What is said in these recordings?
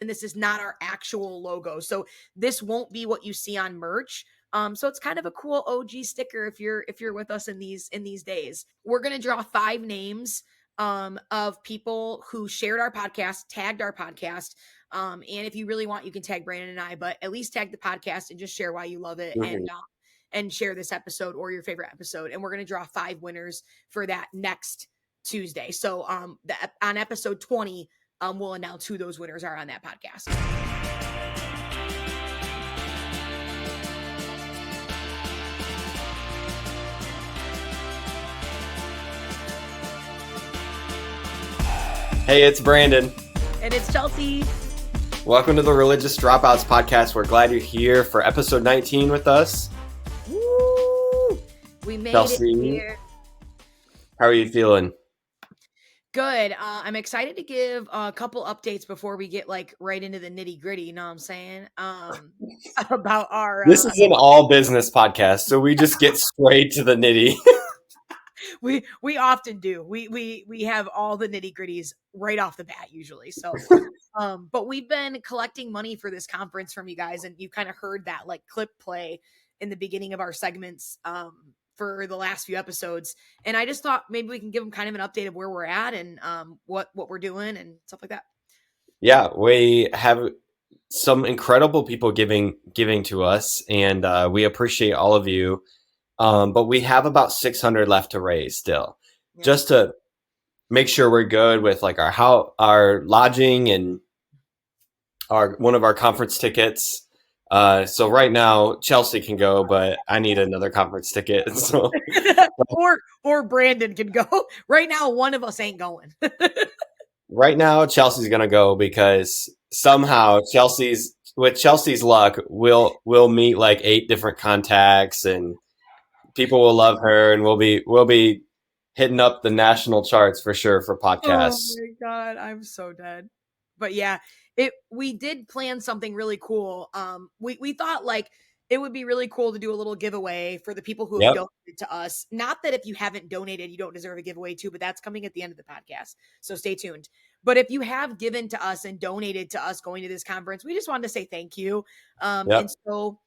and this is not our actual logo. So this won't be what you see on merch. So it's kind of a cool OG sticker if you're with us in these days. We're gonna draw 5 names of people who shared our podcast, tagged our podcast. And if you really want, you can tag Brandon and I, but at least tag the podcast and just share why you love it, and share this episode or your favorite episode. And we're gonna draw 5 winners for that next Tuesday. So on episode 20, we'll announce who those winners are on that podcast. Hey, it's Brandon. And it's Chelsea. Welcome to the Religious Dropouts podcast. We're glad you're here for episode 19 with us. Woo! We made Chelsea, it here. How are you feeling? Good. I'm excited to give a couple updates before we get right into the nitty gritty. You know what I'm saying? About our. This is an all business podcast, so we just get straight to the nitty. We often do. We have all the nitty gritties right off the bat usually. So, but we've been collecting money for this conference from you guys, and you kind of heard that clip play in the beginning of our segments for the last few episodes. And I just thought maybe we can give them kind of an update of where we're at and what we're doing and stuff like that. Yeah, we have some incredible people giving to us, and we appreciate all of you. But we have about 600 left to raise still, just to make sure we're good with our lodging and one of our conference tickets. So right now Chelsea can go, but I need another conference ticket. So or Brandon can go. Right now, one of us ain't going. Right now, Chelsea's gonna go because somehow with Chelsea's luck, we'll meet 8 different contacts and people will love her, and we'll be hitting up the national charts for sure for podcasts. Oh my God, I'm so dead. But yeah, we did plan something really cool. We thought it would be really cool to do a little giveaway for the people who have donated to us. Not that if you haven't donated, you don't deserve a giveaway too, but that's coming at the end of the podcast. So stay tuned. But if you have given to us and donated to us going to this conference, we just wanted to say thank you. And so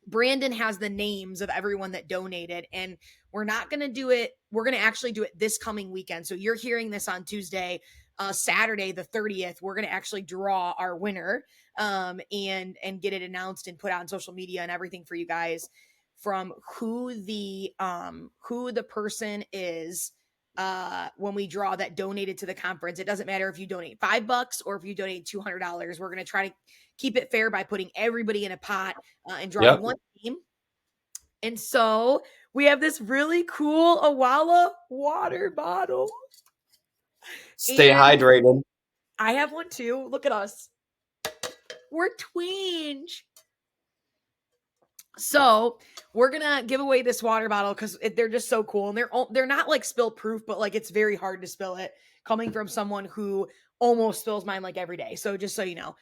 Brandon has the names of everyone that donated, and we're not going to do it. We're going to actually do it this coming weekend. So you're hearing this on Tuesday, Saturday, the 30th, we're going to actually draw our winner, and get it announced and put out on social media and everything for you guys from who the person is, when we draw that donated to the conference. It doesn't matter if you donate $5 or if you donate $200. We're going to try to keep it fair by putting everybody in a pot and drawing one team. And so we have this really cool Awala water bottle. Stay hydrated. I have one too. Look at us. We're twinge. So we're gonna give away this water bottle because they're just so cool, and they're not spill proof, but it's very hard to spill it coming from someone who almost spills mine every day. So just so you know,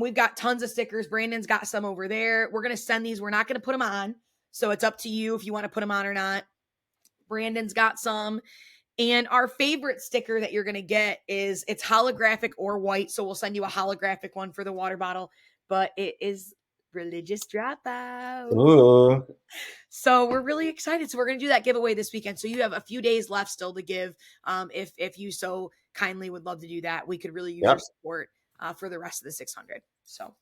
we've got tons of stickers. Brandon's got some over there. We're gonna send these. We're not gonna put them on, so it's up to you if you want to put them on or not. Brandon's got some. And our favorite sticker that you're going to get it's holographic or white. So we'll send you a holographic one for the water bottle, but it is Religious Dropout. Ooh. So we're really excited. So we're going to do that giveaway this weekend. So you have a few days left still to give. If you so kindly would love to do that, we could really use your support for the rest of the 600. So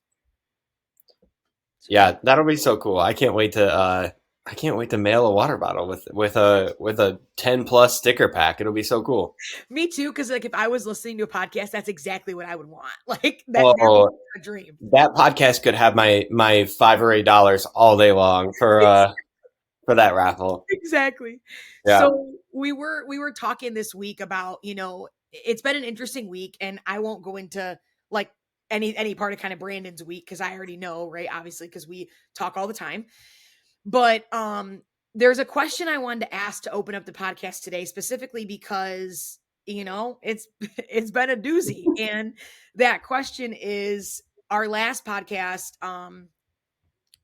yeah, that'll be so cool. I can't wait to mail a water bottle with a 10+ sticker pack. It'll be so cool. Me too, because if I was listening to a podcast, that's exactly what I would want. That would be a dream. That podcast could have my $5 or $8 all day long for that raffle. Exactly. Yeah. So we were talking this week about, it's been an interesting week, and I won't go into any part of kind of Brandon's week because I already know, right? Obviously, because we talk all the time. But there's a question I wanted to ask to open up the podcast today, specifically because, it's been a doozy. And that question is our last podcast,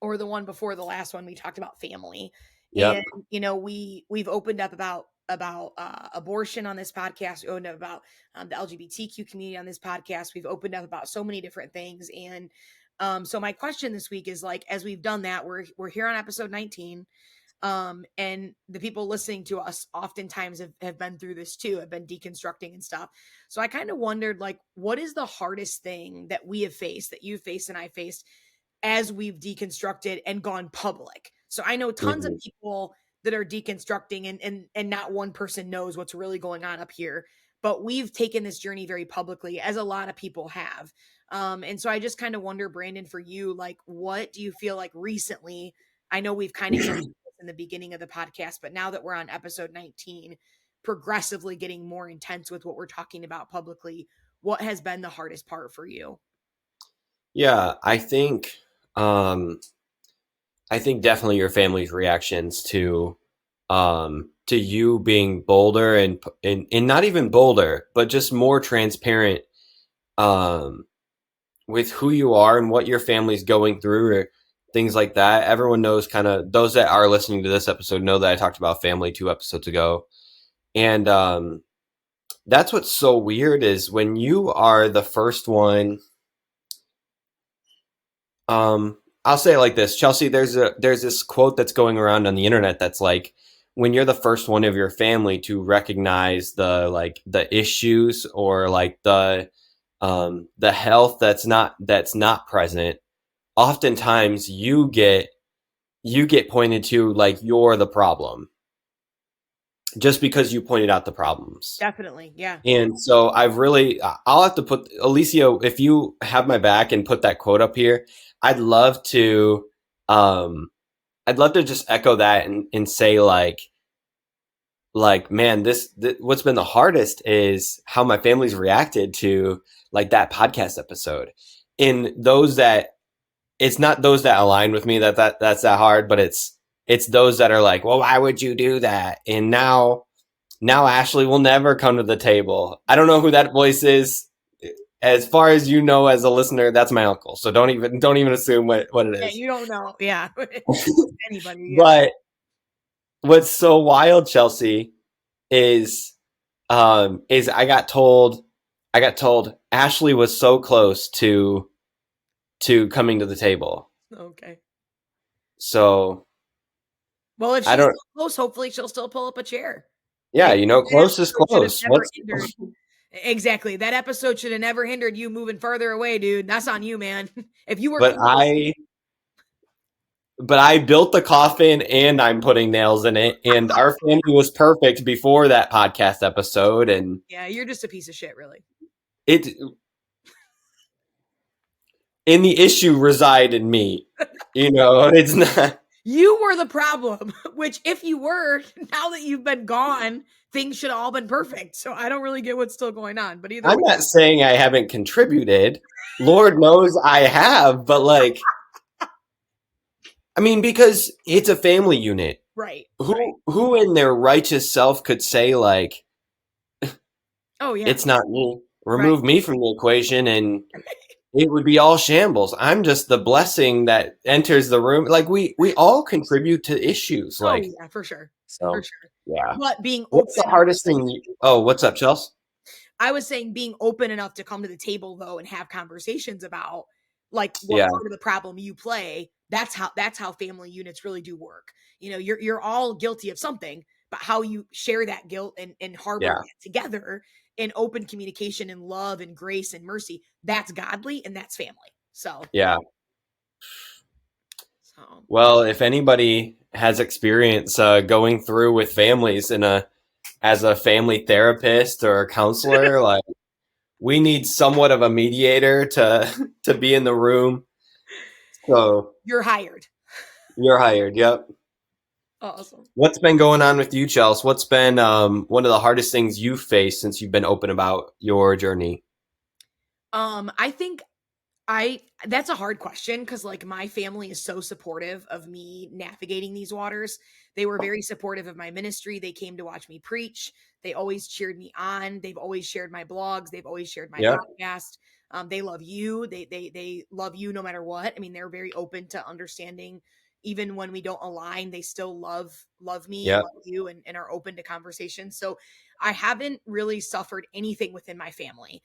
or the one before the last one, we talked about family. Yep. And, we've opened up about abortion on this podcast. We opened up about the LGBTQ community on this podcast. We've opened up about so many different things. And so my question this week is like, as we've done that, we're here on episode 19. And the people listening to us oftentimes have been through this too, have been deconstructing and stuff. So I kind of wondered, like, what is the hardest thing that we have faced, that you faced and I faced, as we've deconstructed and gone public? So I know tons of Mhm. people that are deconstructing, and not one person knows what's really going on up here, but we've taken this journey very publicly, as a lot of people have. And so I just kind of wonder, Brandon, for you, like, what do you feel like recently? I know we've kind of hinted in the beginning of the podcast, but now that we're on episode 19, progressively getting more intense with what we're talking about publicly, what has been the hardest part for you? Yeah, um I think definitely your family's reactions to you being bolder and not even bolder, but just more transparent um with who you are and what your family's going through, or things like that. Everyone knows, kind of those that are listening to this episode know that I talked about family 2 episodes ago. And that's what's so weird is when you are the first one. I'll say it like this, Chelsea. There's this quote that's going around on the internet that's like, when you're the first one of your family to recognize the issues, or like the health that's not present, oftentimes you get pointed to like you're the problem, just because you pointed out the problems. Definitely. Yeah. And so I'll have to put, Alicia, if you have my back and put that quote up here, I'd love to, um, I'd love to just echo that and say man, what's been the hardest is how my family's reacted to like that podcast episode. In those that, it's not those that align with me that's that hard, but it's those that are like, well, why would you do that? And now Ashley will never come to the table. I don't know who that voice is. As far as you know, as a listener, that's my uncle. So don't even assume what it Yeah, is. you don't know. Yeah. Anybody. Yeah. But what's so wild, Chelsea, is I got told Ashley was so close to coming to the table. Okay. So Well, if I she's don't. still close, hopefully she'll still pull up a chair. Yeah, That close is episode should have close. never What's hindered. Exactly. That episode should have never hindered you moving further away, dude. That's on you, man. If you were but close. I but I built the coffin and I'm putting nails in it. And our family was perfect before that podcast episode. And Yeah, you're just a piece of shit, really. it in the issue reside in me. It's not. You were the problem, which if you were, now that you've been gone, things should have all been perfect. So I don't really get what's still going on. But either I'm way. not saying I haven't contributed. Lord knows I have, but like, I mean, because it's a family unit. Right. Right. Who in their righteous self could say like, Oh yeah. it's not me. Right. Remove me from the equation and it would be all shambles. I'm just the blessing that enters the room. Like we all contribute to issues. Oh Like, yeah, for sure. For so, sure. yeah. But being What's the open enough. hardest thing? Oh, what's up, Chelsea? I was saying being open enough to come to the table though and have conversations about like what Yeah, part of the problem you play. That's how family units really do work. You're all guilty of something, but how you share that guilt and harbor yeah, that together in open communication and love and grace and mercy, that's godly and that's family. So yeah. so Well, if anybody has experience going through with families as a family therapist or a counselor, like we need somewhat of a mediator to to be in the room. So you're hired. you're hired. Yep. Awesome. What's been going on with you, Chelsea? What's been one of the hardest things you've faced since you've been open about your journey? I think I that's a hard question because like my family is so supportive of me navigating these waters. They were very supportive of my ministry. They came to watch me preach. They always cheered me on. They've always shared my blogs. They've always shared my Yep. podcast. They love you. They love you no matter what. I mean, they're very open to understanding, even when we don't align, they still love me and Yep. love you, and are open to conversation. So I haven't really suffered anything within my family.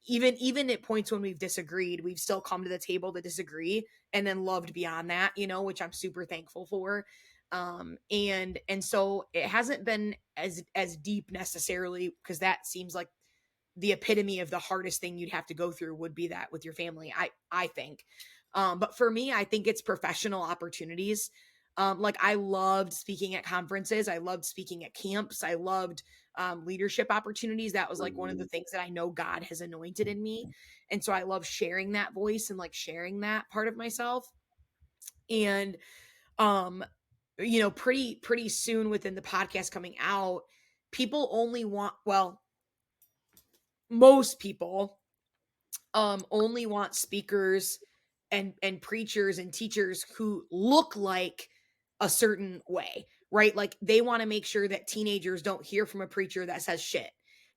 Even at points when we've disagreed, we've still come to the table to disagree, and then loved beyond that, which I'm super thankful for. And so it hasn't been as deep necessarily, because that seems like the epitome of the hardest thing you'd have to go through would be that with your family, I think. But for me, I think it's professional opportunities. Like, I loved speaking at conferences, I loved speaking at camps, I loved leadership opportunities. That was like one of the things that I know God has anointed in me. And so I love sharing that voice and like sharing that part of myself. And um pretty soon within the podcast coming out, people only want, well, most people only want speakers and preachers and teachers who look like a certain way, right? Like, they want to make sure that teenagers don't hear from a preacher that says shit,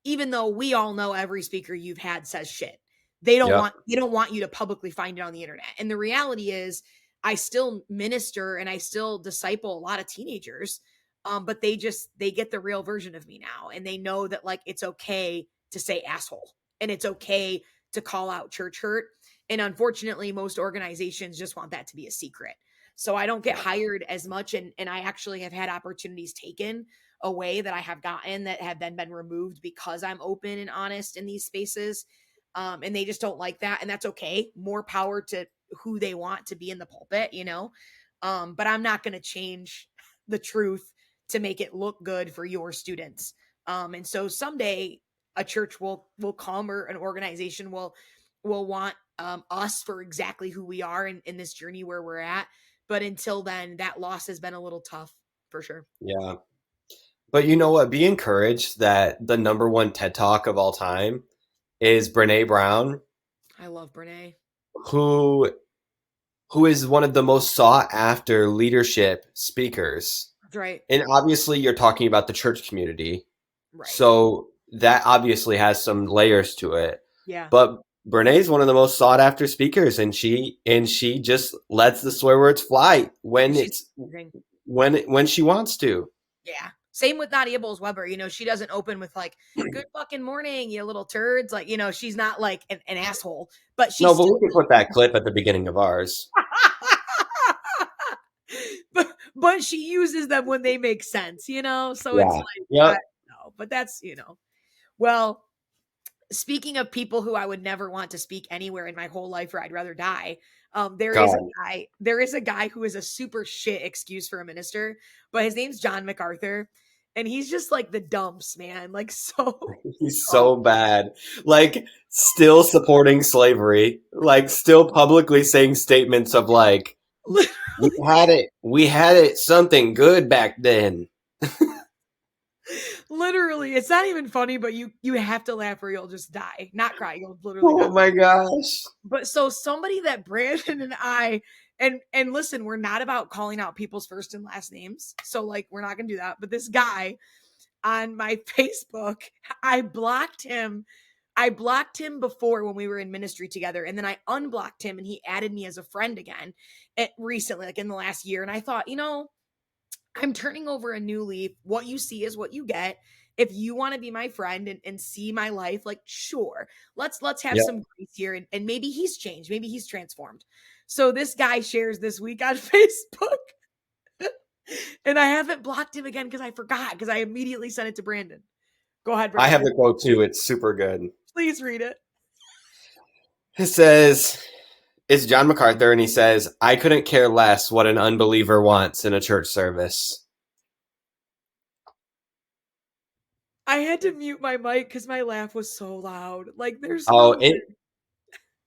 even though we all know every speaker you've had says shit. They don't Yep. want they don't want you to publicly find it on the internet. And the reality is, I still minister and I still disciple a lot of teenagers, but they get the real version of me now, and they know that, like, it's okay to say asshole, and it's okay to call out church hurt. And unfortunately, most organizations just want that to be a secret. So I don't get hired as much. And I actually have had opportunities taken away that I have gotten that have then been removed because I'm open and honest in these spaces. And they just don't like that. And that's okay. More power to who they want to be in the pulpit. But I'm not going to change the truth to make it look good for your students. And so someday a church will come, or an organization will want us for exactly who we are in this journey where we're at. But until then, that loss has been a little tough, for sure. Yeah. But you know what? Be encouraged that the number one TED Talk of all time is Brene Brown, I love Brene. who who is one of the most sought after leadership speakers. That's right. And obviously you're talking about the church community. Right. So that obviously has some layers to it. Yeah. But Brene's one of the most sought after speakers, and she just lets the swear words fly when She's it's amazing. when she wants to. Yeah. Same with Nadia Bowles-Weber. She doesn't open with like, good fucking morning, you little turds. Like, she's not like an asshole, but No, she's but still. we could put that clip at the beginning of ours. but she uses them when they make sense. So it's Yeah. like, Yep. no, but that's, well, speaking of people who I would never want to speak anywhere in my whole life, or I'd rather die. God. There is a guy who is a super shit excuse for a minister, but his name's John MacArthur. And he's just like the dumps, man. Like, He's so so bad. Like, still supporting slavery. Like, still publicly saying statements of like, we had it something good back then. literally, it's not even funny, but you have to laugh or you'll just die. Not cry, you'll literally die. Oh my gosh. But so somebody that Brandon and I, and listen, we're not about calling out people's first and last names. So like, we're not gonna do that. But this guy on my Facebook, I blocked him. I blocked him before when we were in ministry together, and then I unblocked him, and he added me as a friend again recently, like in the last year. And I thought, I'm turning over a new leaf. What you see is what you get. If you want to be my friend and see my life, like, sure, let's have Yep. some grace here. And maybe he's changed, maybe he's transformed. So this guy shares this week on Facebook, and I haven't blocked him again because I forgot, because I immediately sent it to Brandon. Go ahead, I have Brandon. the quote too. It's super good. Please read it. It says, it's John MacArthur, and he says, I couldn't care less what an unbeliever wants in a church service. I had to mute my mic because my laugh was so loud. Like, there's Oh, no.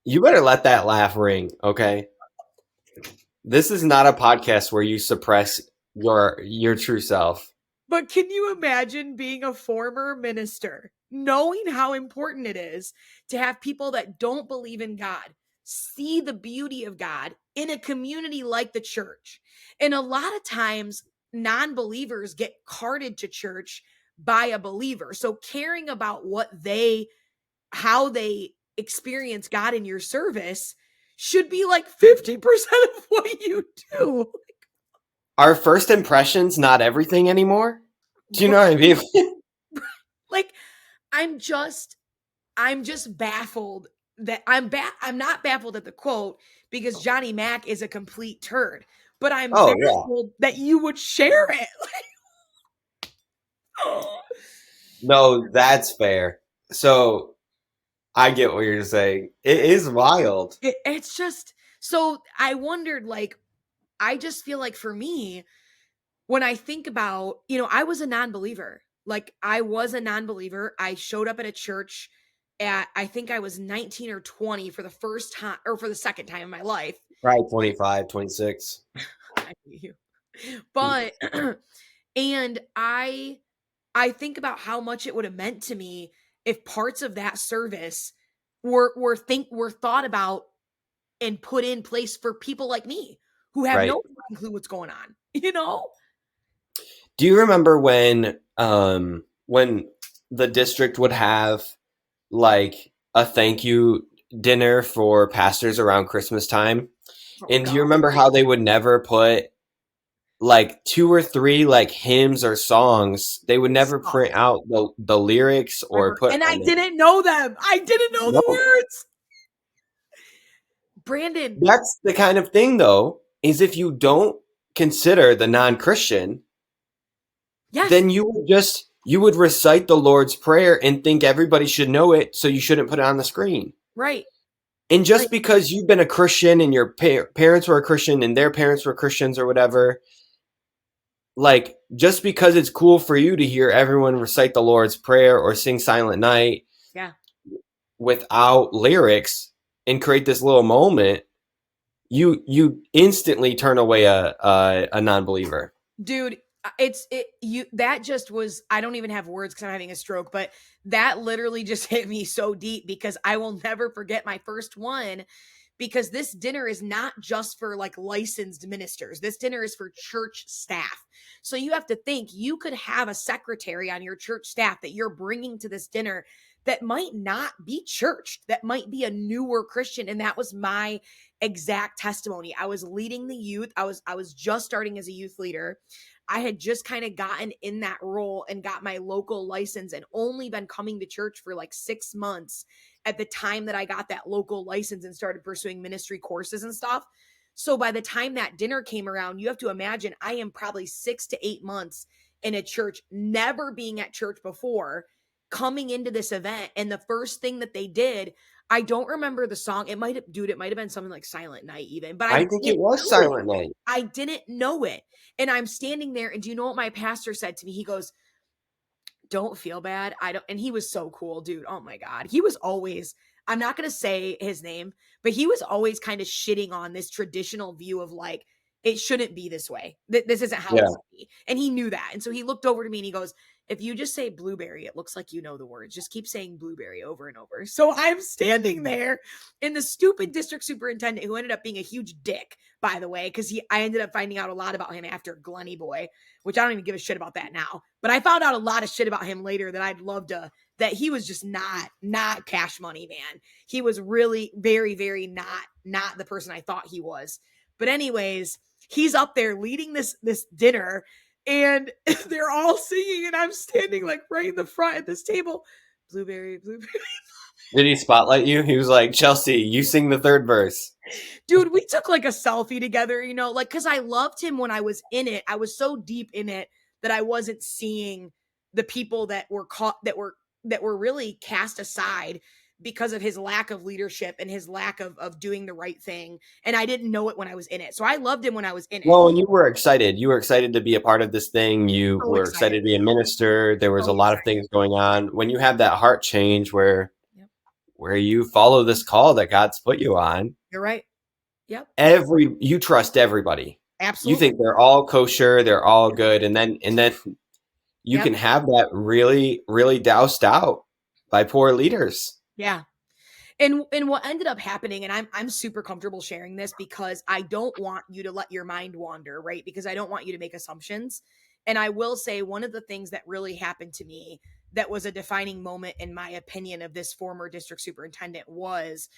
you better let that laugh ring, okay? This is not a podcast where you suppress your true self. But can you imagine being a former minister, knowing how important it is to have people that don't believe in God see the beauty of God in a community like the church? And a lot of times, non believers get carted to church by a believer. So caring about how they experience God in your service should be like 50% of what you do. Are first impressions not everything anymore? Do you know what I Right. mean? Like I'm just baffled that I'm not baffled at the quote because Johnny Mac is a complete turd, but I'm Oh yeah. baffled that you would share it. No, that's fair. So I get what you're saying. It is wild. It's just so I wondered like I just feel like for me when I think about, I was a non-believer. Like I was a non-believer. I showed up at a church at I think I was 19 or 20 for the first time or for the second time in my life. Right, 25, 26. I hate you. But and I think about how much it would have meant to me if parts of that service were thought about and put in place for people like me who have Right. no clue what's going on, you know? Do you remember when the district would have like a thank you dinner for pastors around Christmas time? Oh And do you god. remember how they would never put like two or three like hymns or songs? They would never print Sucked. out the lyrics or Ever. put And I on it. didn't know them. I didn't know the No. words. Brandon. That's the kind of thing though, is if you don't consider the non-Christian, Yes. then you would recite the Lord's Prayer and think everybody should know it, so you shouldn't put it on the screen. Right. And Right. just because you've been a Christian and your parents were a Christian and their parents were Christians or whatever, like just because it's cool for you to hear everyone recite the Lord's Prayer or sing Silent Night Yeah. without lyrics and create this little moment, you instantly turn away a non-believer. Dude, it's it you that just was I don't even have words cuz I'm having a stroke, but that literally just hit me so deep because I will never forget my first one because this dinner is not just for like licensed ministers. This dinner is for church staff. So you have to think you could have a secretary on your church staff that you're bringing to this dinner that might not be churched, that might be a newer Christian, and that was my exact testimony. I was leading the youth. I was just starting as a youth leader. I had just kind of gotten in that role and got my local license and only been coming to church for like 6 months at the time that I got that local license and started pursuing ministry courses and stuff. So by the time that dinner came around, you have to imagine I am probably 6 to 8 months in a church, never being at church before, coming into this event. And the first thing that they did, I don't remember the song. It might have, dude, it might have been something like Silent Night, even, but I I think it didn't was know it. Silent Night. I didn't know it. And I'm standing there, and do you know what my pastor said to me? He goes, don't feel bad. I don't, and he was so cool, dude. Oh my God. He was always, I'm not going to say his name, but he was always kind of shitting on this traditional view of like, it shouldn't be this way. This isn't how it Yeah. should be. And he knew that. And so he looked over to me and he goes, if you just say blueberry, it looks like you know the words. Just keep saying blueberry over and over. So I'm standing there, and the stupid district superintendent, who ended up being a huge dick, by the way, because I ended up finding out a lot about him after Glenny Boy, which I don't even give a shit about that now. But I found out a lot of shit about him later that I'd love to, that he was just not cash money, man. He was really very, very not the person I thought he was. But anyways, he's up there leading this dinner, and they're all singing, and I'm standing like right in the front at this table. Blueberry, blueberry. Did he spotlight you? He was like, Chelsea, you sing the third verse. Dude, we took like a selfie together, like because I loved him when I was in it. I was so deep in it that I wasn't seeing the people that were caught that were really cast aside because of his lack of leadership and his lack of doing the right thing. And I didn't know it when I was in it. So I loved him when I was in it. Well, and you were excited. You were excited to be a part of this thing. You So were excited. excited to be a minister. There was So a lot of excited. things going on. When you have that heart change Yep. where you follow this call that God's put you on, You're right. Yep. you trust everybody. You Absolutely. think they're all kosher, they're all good, and then you Yep. can have that really, really doused out by poor leaders. Yeah. And what ended up happening, and I'm super comfortable sharing this because I don't want you to let your mind wander, right? Because I don't want you to make assumptions. And I will say one of the things that really happened to me that was a defining moment in my opinion of this former district superintendent was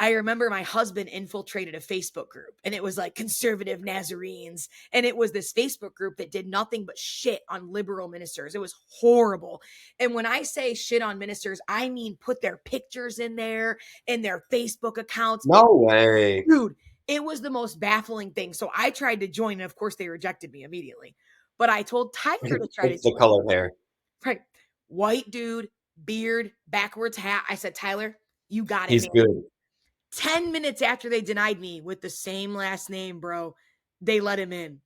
I remember my husband infiltrated a Facebook group, and it was like conservative Nazarenes. And it was this Facebook group that did nothing but shit on liberal ministers. It was horrible. And when I say shit on ministers, I mean put their pictures in there and their Facebook accounts. No way. Dude, it was the most baffling thing. So I tried to join, and of course they rejected me immediately. But I told Tyler to try to It's the join. color hair. Right. White dude, beard, backwards hat. I said, Tyler, you got it, He's man. good. 10 minutes after they denied me with the same last name, bro, they let him in.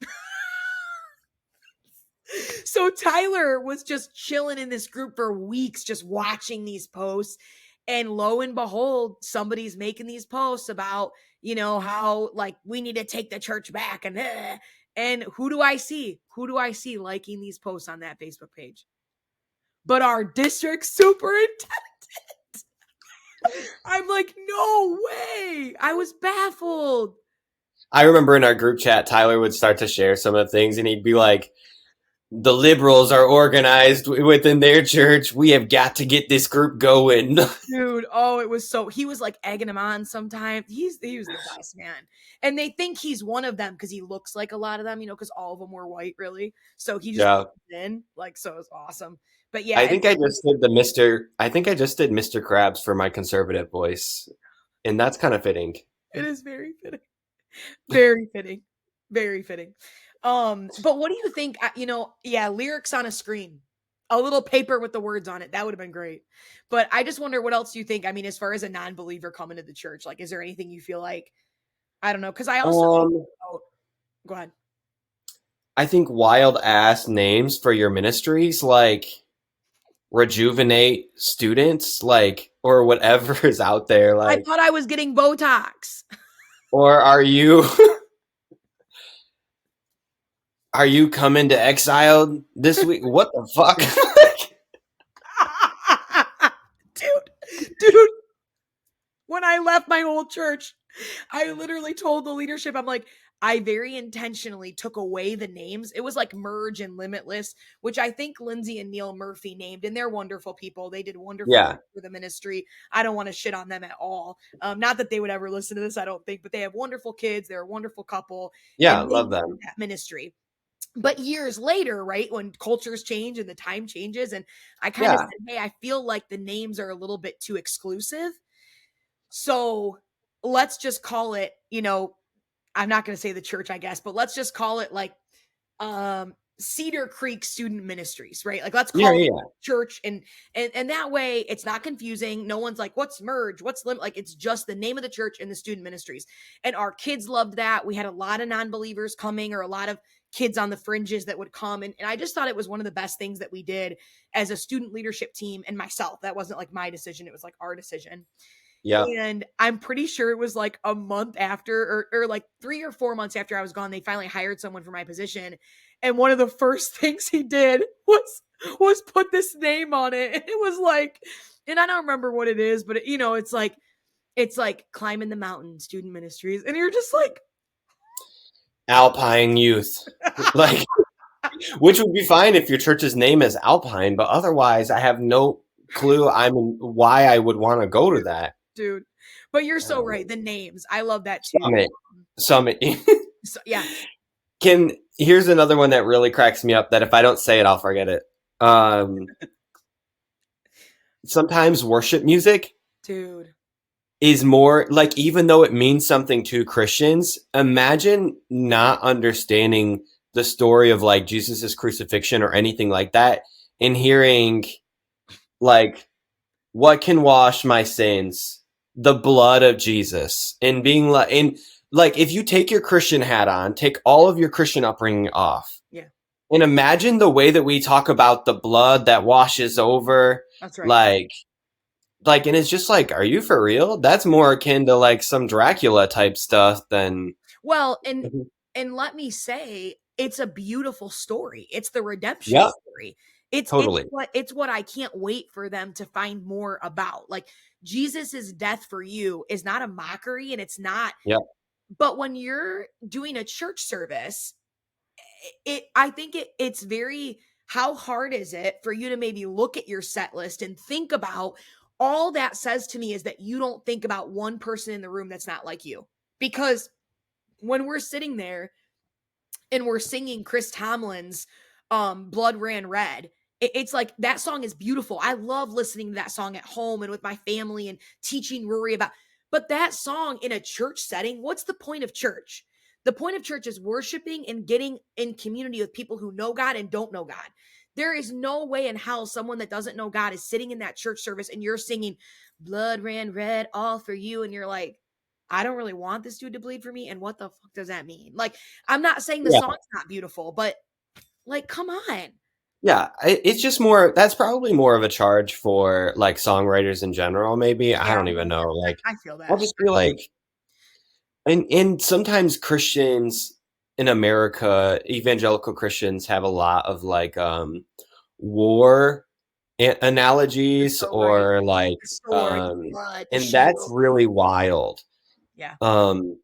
So Tyler was just chilling in this group for weeks, just watching these posts. And lo and behold, somebody's making these posts about, how like we need to take the church back. And who do I see? Who do I see liking these posts on that Facebook page? But our district superintendent. I'm like, no way. I was baffled. I remember in our group chat, Tyler would start to share some of the things, and he'd be like, the liberals are organized within their church. We have got to get this group going. Dude, oh, it was so, he was like egging him on sometimes. He was the best, man. And they think he's one of them because he looks like a lot of them, because all of them were white, really. So he just Yeah. in, like, so it's awesome. But yeah, I think I just did Mr. Krabs for my conservative voice. And that's kind of fitting. it is very fitting. Very fitting. Very fitting. But what do you think? Yeah, lyrics on a screen, a little paper with the words on it. That would have been great. But I just wonder, what else do you think? I mean, as far as a non-believer coming to the church, like, is there anything you feel like, I don't know? Because I also think, Um, go ahead. I think wild ass names for your ministries, like rejuvenate students, like, or whatever is out there, I like, thought I was getting Botox. or are you coming to exile this week? What the fuck? dude, when I left my old church, I literally told the leadership, I'm like, I very intentionally took away the names. It was like Merge and Limitless, which I think Lindsay and Neil Murphy named, and they're wonderful people. They did wonderful Yeah, things for the ministry. I don't want to shit on them at all. Not that they would ever listen to this, I don't think, but they have wonderful kids. They're a wonderful couple, yeah, and they love did them. that ministry. But years later, right, when cultures change and the time changes, and I kind of Yeah, said, hey, I feel like the names are a little bit too exclusive. So let's just call it, I'm not going to say the church, I guess, but let's just call it like Cedar Creek Student Ministries, right? Like, let's yeah, call it yeah, church, and that way it's not confusing. No one's like, what's Merge, what's limit, like, it's just the name of the church and the student ministries. And our kids loved that. We had a lot of non-believers coming, or a lot of kids on the fringes that would come, and I just thought it was one of the best things that we did as a student leadership team. And myself, that wasn't like my decision, it was like our decision. yeah. And I'm pretty sure it was like a month after, or like 3 or 4 months after I was gone, they finally hired someone for my position. And one of the first things he did was put this name on it. And it was like, and I don't remember what it is, but it's like climbing the mountain student ministries. And you're just like, Alpine youth, like, which would be fine if your church's name is Alpine, but otherwise, I have no clue. Why I would want to go to that. dude. But you're so right. The names, I love that too. Summit. So, yeah. Here's another one that really cracks me up, that if I don't say it, I'll forget it. Sometimes worship music, Dude. is more like, even though it means something to Christians, imagine not understanding the story of like Jesus's crucifixion or anything like that, and hearing like, what can wash my sins? The blood of Jesus. And being like, if you take your Christian hat on, take all of your Christian upbringing off. Yeah. And imagine the way that we talk about the blood that washes over. That's right. And it's just like, are you for real? That's more akin to like some Dracula type stuff than. Well, and let me say, it's a beautiful story. It's the redemption Yeah, story. It's totally. it's what I can't wait for them to find more about. Like, Jesus's death for you is not a mockery, and it's not. Yeah. But when you're doing a church service, I think it's very, how hard is it for you to maybe look at your set list and think about, all that says to me is that you don't think about one person in the room that's not like you. Because when we're sitting there and we're singing Chris Tomlin's Blood Ran Red, it's like that song is beautiful. I love listening to that song at home and with my family and teaching Rory about. But that song in a church setting, what's the point of church? The point of church is worshiping and getting in community with people who know God and don't know God. There is no way in hell someone that doesn't know God is sitting in that church service and you're singing Blood Ran Red all for you, and you're like, I don't really want this dude to bleed for me, and what the fuck does that mean? Like, I'm not saying the Yeah. song's not beautiful, but like, come on. Yeah, it's just more. That's probably more of a charge for like songwriters in general. Maybe I Yeah, don't even know. Like, I feel I'll that. just be like, and sometimes Christians in America, evangelical Christians, have a lot of like war You're analogies so right. or like The sword, the blood, the and that's shield. really wild. Yeah. Um,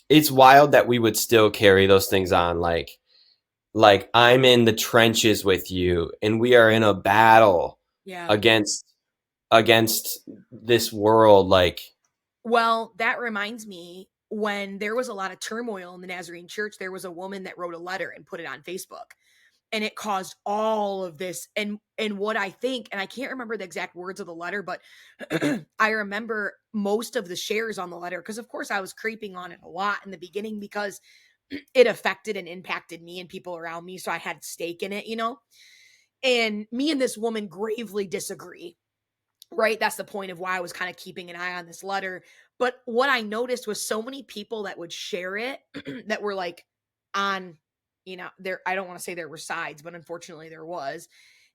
it's wild that we would still carry those things on, like I'm in the trenches with you and we are in a battle Yeah. against this world. Like, Well, that reminds me, when there was a lot of turmoil in the Nazarene church, there was a woman that wrote a letter and put it on Facebook. And it caused all of this. And what I think, and I can't remember the exact words of the letter, but I remember most of the shares on the letter, because of course I was creeping on it a lot in the beginning because it affected and impacted me and people around me. So I had stake in it, you know? And me and this woman gravely disagree, right? That's the point of why I was kind of keeping an eye on this letter. But what I noticed was so many people that would share it that were like on, there, I don't want to say there were sides, but unfortunately there was.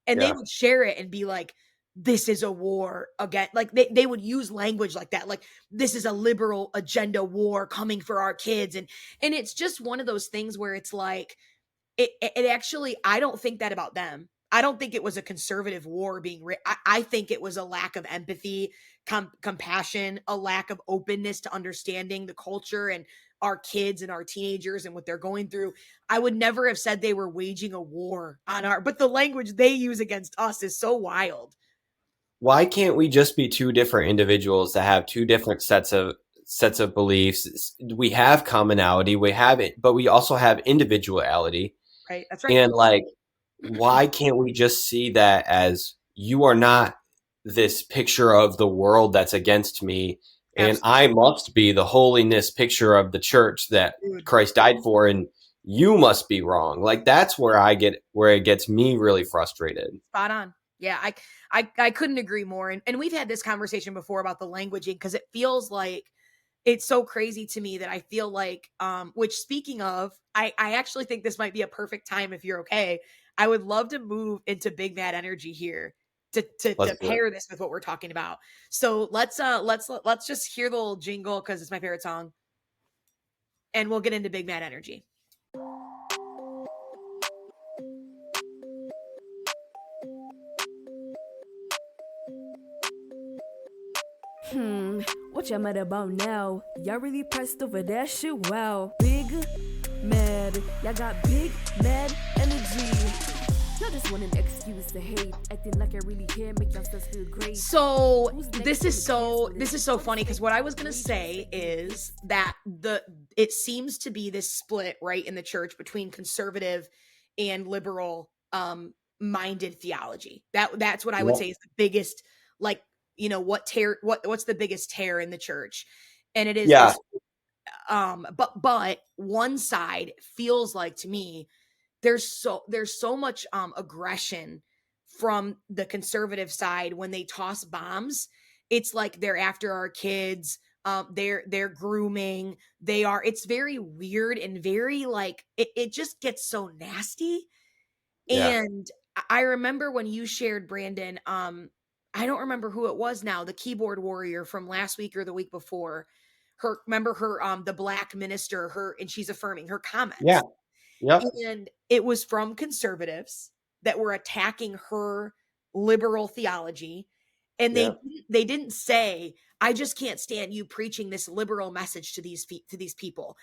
And they yeah, would share it and be like, this is a war again. Like they would use language like that. Like, this is a liberal agenda war coming for our kids. And it's just one of those things where it's like, it actually, I don't think that about them. I don't think it was a conservative war being I think it was a lack of empathy, compassion, a lack of openness to understanding the culture and our kids and our teenagers and what they're going through. I would never have said they were waging a war on but the language they use against us is so wild. why can't we just be two different individuals that have two different sets of beliefs? We have commonality, we have it, but we also have individuality. Right? That's right. And like, why can't we just see that as you are not this picture of the world that's against me, and Absolutely. I must be the holiness picture of the church that Dude. Christ died for, and you must be wrong. Like, that's where it gets me really frustrated. Spot on. Yeah, I couldn't agree more. And we've had this conversation before about the languaging, because it feels like it's so crazy to me that I feel like, which, speaking of, I actually think this might be a perfect time, if you're okay. I would love to move into Big Mad Energy here Let's to do it. pair this with what we're talking about. So let's just hear the little jingle because it's my favorite song, and we'll get into Big Mad Energy. What y'all mad about now? Y'all really pressed over that shit? Wow. Big mad. Y'all got big mad energy. Y'all just want an excuse to hate, acting like I really care, make yourselves feel great. So this is so funny, because what I was gonna say is that it seems to be this split right in the church between conservative and liberal minded theology. That's what I would Yep. say is the biggest, like, what's the biggest tear in the church. And it is Yeah, this, but one side feels like, to me, there's so much aggression from the conservative side when they toss bombs. It's like they're after our kids. They're grooming. It's very weird and very, like, it just gets so nasty. yeah, And I remember when you shared, Brandon, I don't remember who it was now, the keyboard warrior from last week or the week before. Remember her, the black minister, and she's affirming her yeah, comments. yep, And it was from conservatives that were attacking her liberal theology. And yeah, they didn't say, I just can't stand you preaching this liberal message to these people.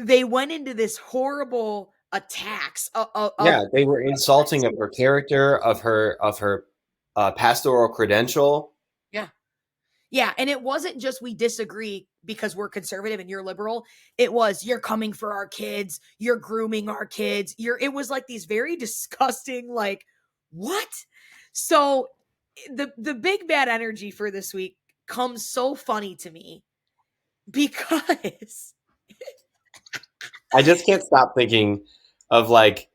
They went into this horrible attacks of yeah. They were Christ. insulting of her character, of her pastoral credential. Yeah. Yeah, and it wasn't just we disagree because we're conservative and you're liberal. It was you're coming for our kids, you're grooming our kids. It was like these very disgusting like what? So the big bad energy for this week comes so funny to me because I just can't stop thinking of like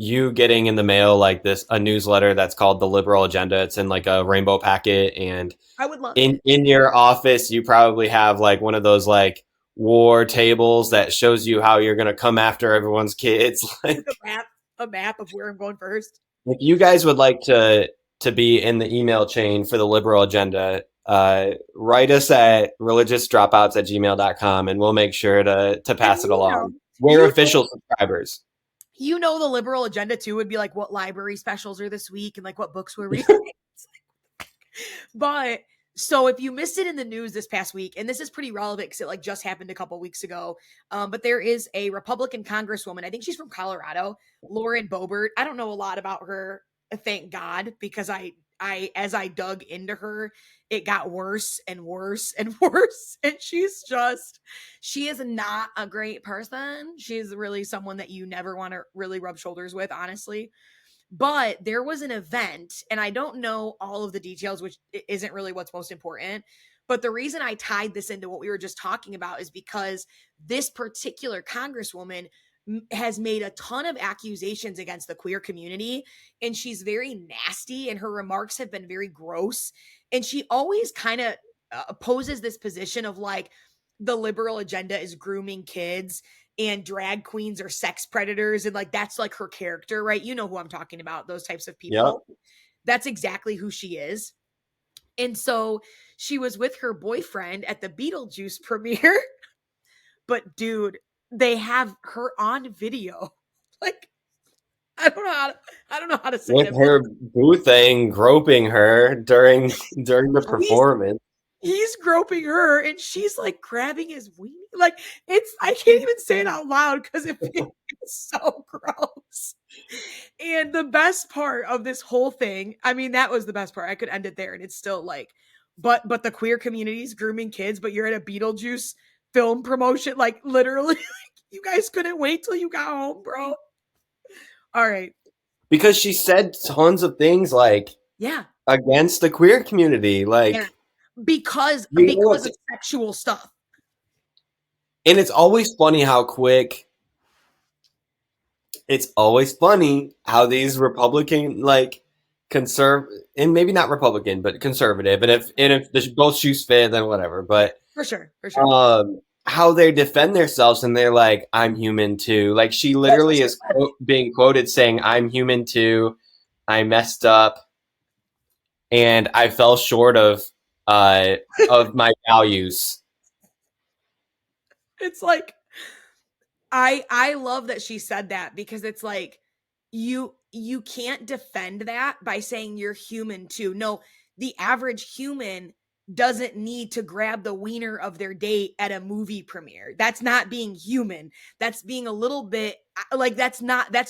you getting in the mail like a newsletter that's called the Liberal Agenda. It's in like a rainbow packet, and I would love in it. your office you probably have like one of those like war tables that shows you how you're going to come after everyone's kids. With Like a map of where I'm going first. if you guys would like to be in the email chain for the Liberal Agenda, write us at religiousdropouts@gmail.com and we'll make sure to And pass it along. We're you official subscribers. the liberal agenda too would be like what library specials are this week and like what books we're reading. But so if you missed it in the news this past week, and this is pretty relevant because it like just happened a couple weeks ago, but there is a Republican Congresswoman. I think she's from Colorado, Lauren Boebert. I don't know a lot about her, thank God, because I as I dug into her, it got worse and worse and worse. And she is not a great person. She's really someone that you never want to really rub shoulders with, honestly. But there was an event, and I don't know all of the details, which isn't really what's most important. But the reason I tied this into what we were just talking about is because this particular congresswoman has made a ton of accusations against the queer community, and she's very nasty, and her remarks have been very gross. And she always kind of opposes this position of like the liberal agenda is grooming kids and drag queens are sex predators, and like that's like her character, right? You know who I'm talking about, those types of Yep. people. That's exactly who she is. And so she was with her boyfriend at the Beetlejuice premiere. But dude, they have her on video. Like I don't know how to say With it, but her boo thing groping her during the he's performance. he's groping her and she's like grabbing his weenie. Like I can't even say it out loud because it's so gross. And the best part of this whole thing, I mean, that was the best part. I could end it there and it's still like, but the queer community's grooming kids, but you're at a Beetlejuice film promotion, like literally, like, you guys couldn't wait till you got home, bro. All right. Because she said tons of things like Yeah. against the queer community. Like Yeah. Because you know of sexual stuff. and it's always funny how quick it's always funny how these Republican like and maybe not Republican, but conservative. And if both shoes fit, then whatever. But For sure. How they defend themselves and they're like, "I'm human too." Like she literally is being quoted saying, "I'm human too. I messed up, and I fell short of my values." It's like I love that she said that because it's like you can't defend that by saying you're human too. No, the average human doesn't need to grab the wiener of their date at a movie premiere. That's not being human. That's being a little bit like that's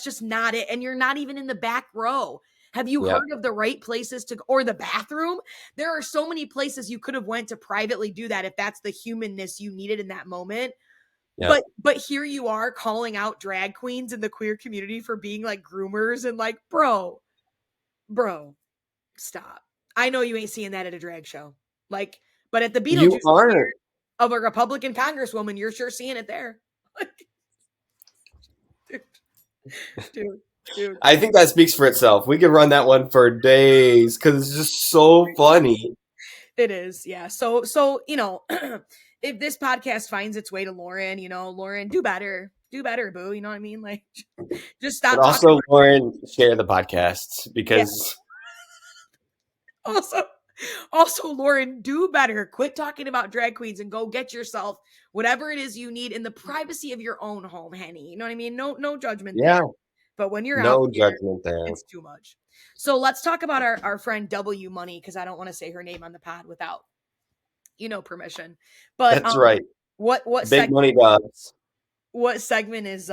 just not it. And you're not even in the back row. Have you Yeah. heard of the right places to or the bathroom? There are so many places you could have went to privately do that if that's the humanness you needed in that moment. Yeah. But here you are calling out drag queens in the queer community for being like groomers and like, bro, stop. I know you ain't seeing that at a drag show. Like, but at the You Beetlejuice aren't. of a Republican congresswoman, you're sure seeing it there. Dude. I think that speaks for itself. We could run that one for days because it's just so funny. It is, yeah. So if this podcast finds its way to Lauren, Lauren, do better, boo. You know what I mean? Like, just stop But talking. also, Lauren, share the podcast because Also, Lauren, do better. Quit talking about drag queens and go get yourself whatever it is you need in the privacy of your own home, Henny. You know what I mean? No judgment there. But when you're out no there, judgment there. it's too much. So let's talk about our friend W Money because I don't want to say her name on the pod without permission. But That's right. What Big money does. What segment is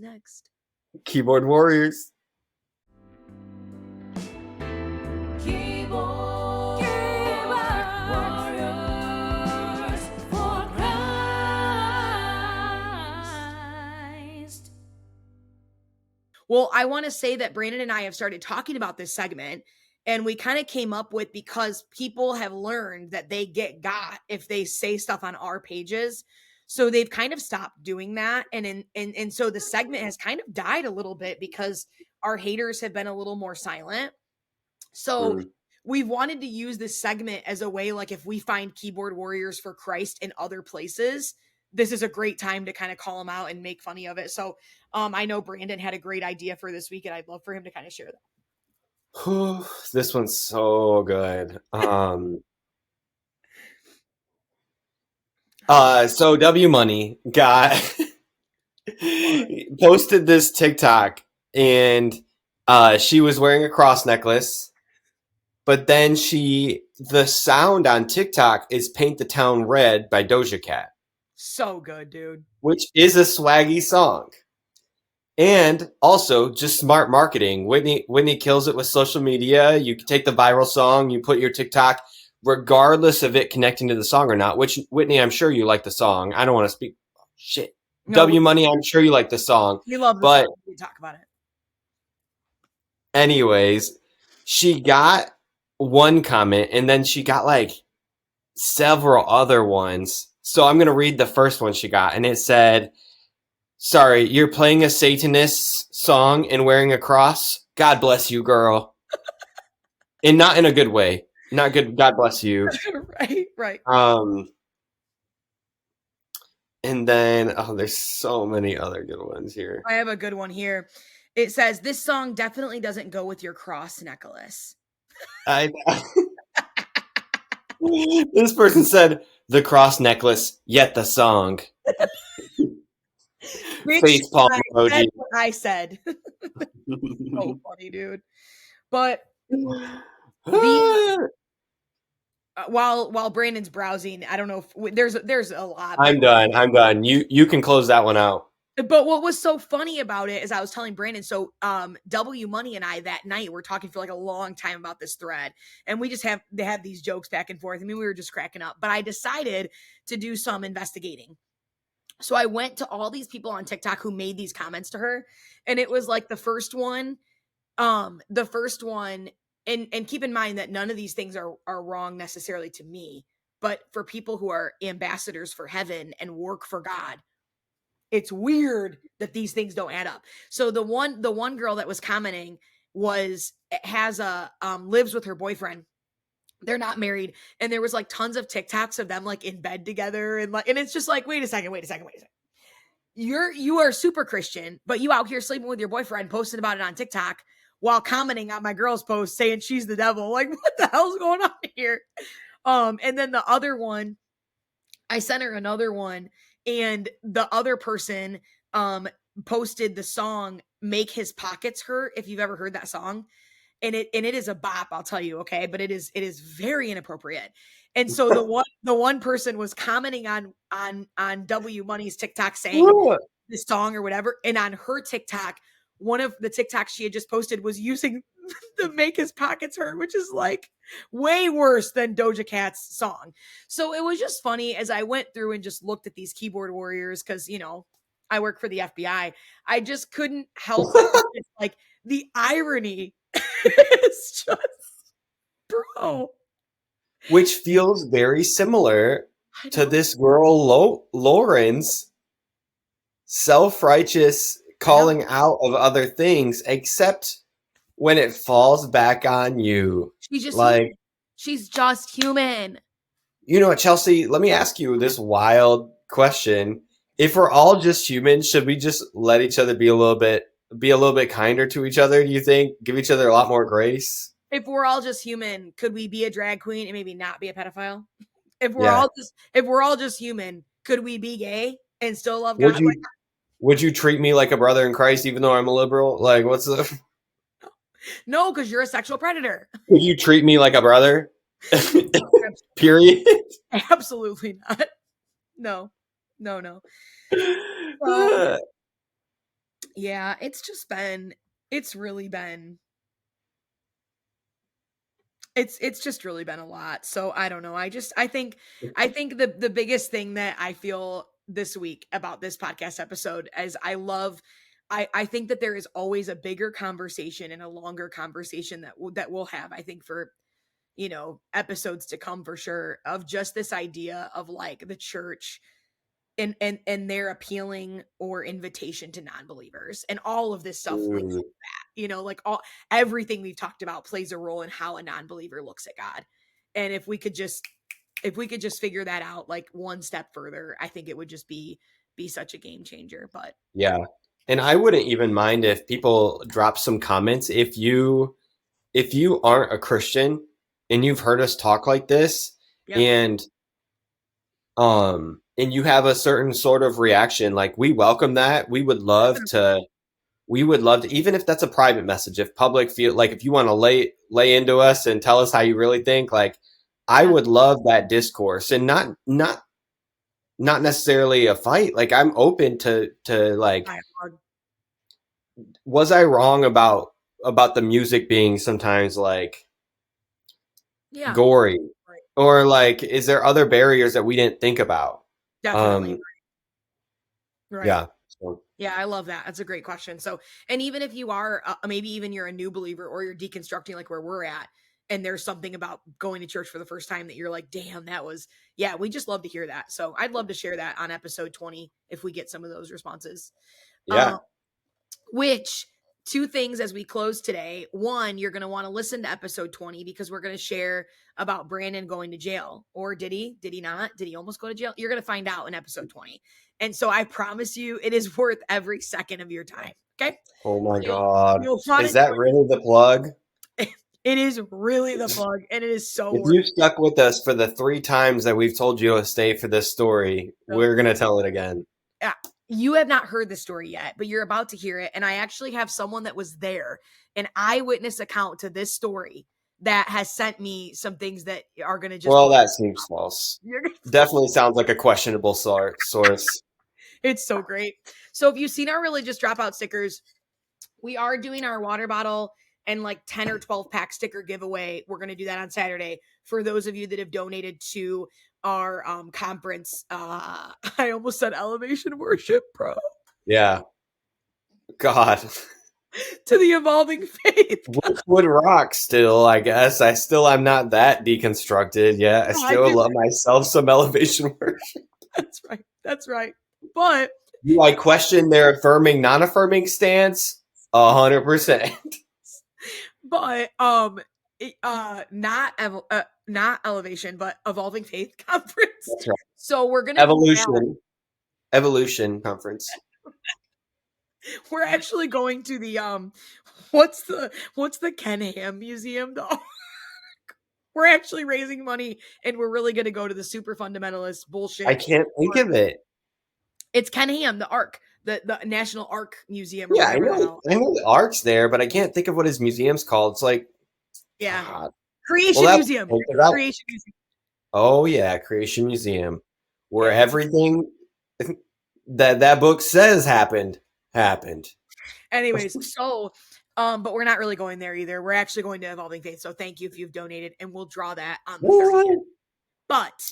next? Keyboard warriors. Well, I want to say that Brandon and I have started talking about this segment, and we kind of came up with, because people have learned that they get got if they say stuff on our pages. So they've kind of stopped doing that. And so the segment has kind of died a little bit because our haters have been a little more silent. So Mm. we've wanted to use this segment as a way, like, if we find keyboard warriors for Christ in other places, this is a great time to kind of call them out and make funny of it. So I know Brandon had a great idea for this week, and I'd love for him to kind of share that. Whew, this one's so good. So W Money got posted this TikTok, and she was wearing a cross necklace, but then the sound on TikTok is Paint the Town Red by Doja Cat. So good, dude. Which is a swaggy song. And also just smart marketing. Whitney kills it with social media. You can take the viral song, you put your TikTok, regardless of it connecting to the song or not, which, Whitney, I'm sure you like the song. I don't want to speak shit. No, W Money, I'm sure you like the song. we love the But song. We talk about it. anyways, she got one comment and then she got like several other ones. So I'm going to read the first one she got, and it said, "Sorry, you're playing a Satanist song and wearing a cross? God bless you, girl." And not in a good way. Not good. God bless you. Right. And then, there's so many other good ones here. I have a good one here. It says, "This song definitely doesn't go with your cross necklace." This person said, "The cross necklace, yet the song." Face palm emoji. That's what I said. So funny, dude. But while Brandon's browsing, I don't know if there's a lot. I'm done. You can close that one out. But what was so funny about it is, I was telling Brandon, so W Money and I that night were talking for like a long time about this thread, and they had these jokes back and forth. I mean, we were just cracking up. But I decided to do some investigating. So I went to all these people on TikTok who made these comments to her, and it was like the first one, and keep in mind that none of these things are wrong necessarily to me, but for people who are ambassadors for heaven and work for God, it's weird that these things don't add up. So the one girl that was commenting lives with her boyfriend. They're not married, and there was like tons of TikToks of them like in bed together, and it's just like, wait a second. You are super Christian, but you out here sleeping with your boyfriend, posting about it on TikTok while commenting on my girl's post saying she's the devil. Like, what the hell's going on here? And then the other one, I sent her another one, and the other person posted the song "Make His Pockets Hurt," if you've ever heard that song. And it is a bop, I'll tell you, okay? But it is very inappropriate. And so the one person was commenting on W Money's TikTok saying this song or whatever, and on her TikTok, one of the TikToks she had just posted was using the "Make His Pockets Hurt," which is like way worse than Doja Cat's song. So it was just funny as I went through and just looked at these keyboard warriors, because I work for the FBI. I just couldn't help but it's like the irony is just, bro. Which feels very similar to this girl Lauren's self-righteous calling out of other things, except when it falls back on you. She's just human. You know what, Chelsea, let me ask you this wild question. If we're all just human, should we just let each other be a little bit kinder to each other, do you think? Give each other a lot more grace? If we're all just human, could we be a drag queen and maybe not be a pedophile? If we're all just human, could we be gay and still love God? Would you treat me like a brother in Christ even though I'm a liberal? Like, what's the... No, because you're a sexual predator. Would you treat me like a brother? Period. Absolutely not. No. Yeah, it's really been a lot. So I don't know. I think the biggest thing that I feel this week about this podcast episode is I love I think that there is always a bigger conversation and a longer conversation that we'll have, I think, for, episodes to come for sure, of just this idea of like the church and their appealing or invitation to non-believers, and all of this stuff links to that, like everything we've talked about plays a role in how a non-believer looks at God. And if we could just figure that out like one step further, I think it would just be such a game changer. But Yeah. And I wouldn't even mind if people drop some comments. If you aren't a Christian and you've heard us talk like this, yeah, and and you have a certain sort of reaction, like, we welcome that. We would love to, even if that's a private message, if public feel like, if you want to lay into us and tell us how you really think, like, I yeah, would love that discourse, and not necessarily a fight. Like, I'm open to like, dialogue. was I wrong about the music being sometimes like Yeah, gory, right. or like, is there other barriers that we didn't think about? Definitely. Um, Right. yeah. So, Yeah, I love that. That's a great question. So, and even if you are, maybe even you're a new believer, or you're deconstructing like where we're at, and there's something about going to church for the first time that you're like, damn, that was, yeah, we just love to hear that. So I'd love to share that on episode 20 if we get some of those responses. yeah. Which, two things as we close today. One, you're going to want to listen to episode 20, because we're going to share about Brandon going to jail. Or did he? Did he not? Did he almost go to jail? You're going to find out in episode 20. And so I promise you, it is worth every second of your time. Okay. Oh my So God. you'll want Is to that really the plug? It is really the plug, and it is so If worth you stuck with us for the 3 times that we've told you to stay for this story, it. we're going to tell it again. Yeah, you have not heard the story yet, but you're about to hear it. And I actually have someone that was there, an eyewitness account to this story, that has sent me some things that are going to just Well, blow. that seems false. You're gonna, Definitely sounds like a questionable source. it's so great. So if you've seen our religious dropout stickers, we are doing our water bottle and like 10 or 12 pack sticker giveaway. We're going to do that on Saturday for those of you that have donated to our conference. I almost said elevation worship, bro. Yeah. God. To the evolving faith. Which would rock still, I guess. I'm not that deconstructed yet. I still love myself some elevation worship. That's right. That's right. But Do I question their affirming, non-affirming stance? 100%. but not elevation, but evolving faith conference. That's right. So we're gonna Evolution conference. we're actually going to the what's the Ken Ham Museum though? We're actually raising money, and we're really gonna go to the super fundamentalist bullshit. I can't think of it. It's Ken Ham, the Ark, the National Ark Museum. Or Yeah, I whatever the know. hell. I know the ark's there, but I can't think of what his museum's called. It's like, Yeah, God. Creation Well, Museum. Creation Museum. oh yeah, Creation Museum, where Yeah. everything that book says happened. Anyways, so but we're not really going there either. We're actually going to Evolving Faith. So thank you if you've donated, and we'll draw that on the 30th. But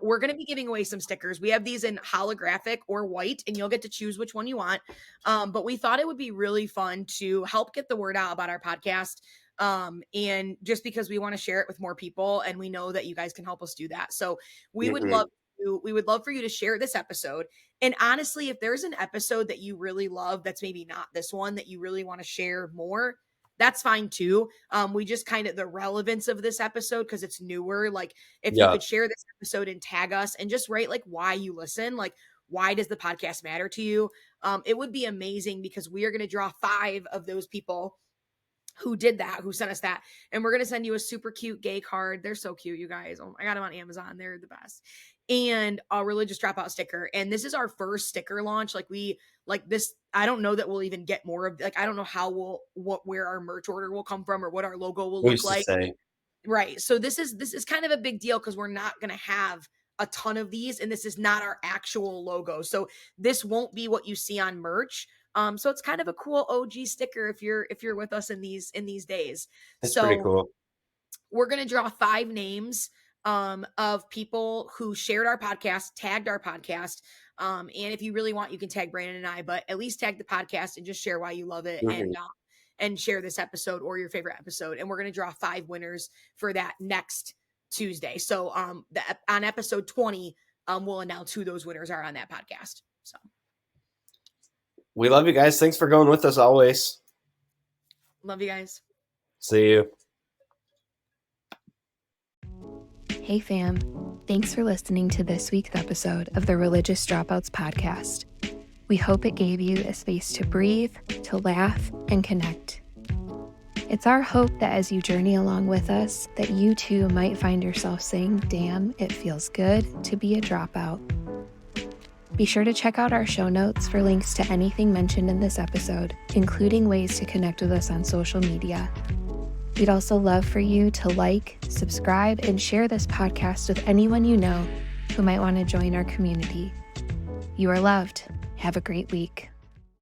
we're going to be giving away some stickers. We have these in holographic or white, and you'll get to choose which one you want. But we thought it would be really fun to help get the word out about our podcast. And just because we want to share it with more people, and we know that you guys can help us do that. So we would love for you to share this episode. And honestly, if there's an episode that you really love, that's maybe not this one, that you really want to share more, that's fine too. We just kind of the relevance of this episode, because it's newer. Like, if you could share this episode and tag us and just write like why you listen, like why does the podcast matter to you? It would be amazing, because we are going to draw 5 of those people who did that, who sent us that. And we're going to send you a super cute gay card. They're so cute, you guys. Oh, I got them on Amazon. They're the best. And a religious dropout sticker. And this is our first sticker launch. Like this, I don't know that we'll even get more of, like, I don't know how where our merch order will come from, or what our logo will look like. Right. So this is kind of a big deal, because we're not going to have a ton of these, and this is not our actual logo. So this won't be what you see on merch. So it's kind of a cool OG sticker if you're with us in these days. That's pretty cool. We're gonna draw 5 names of people who shared our podcast, tagged our podcast. And if you really want, you can tag Brandon and I, but at least tag the podcast and just share why you love it, and share this episode or your favorite episode. And we're going to draw 5 winners for that next Tuesday. So on episode 20, we'll announce who those winners are on that podcast. So we love you guys. Thanks for going with us always. Love you guys. See you. Hey fam, thanks for listening to this week's episode of the Religious Dropouts podcast. We hope it gave you a space to breathe, to laugh, and connect. It's our hope that as you journey along with us, that you too might find yourself saying, damn, it feels good to be a dropout. Be sure to check out our show notes for links to anything mentioned in this episode, including ways to connect with us on social media. We'd also love for you to like, subscribe, and share this podcast with anyone you know who might want to join our community. You are loved. Have a great week.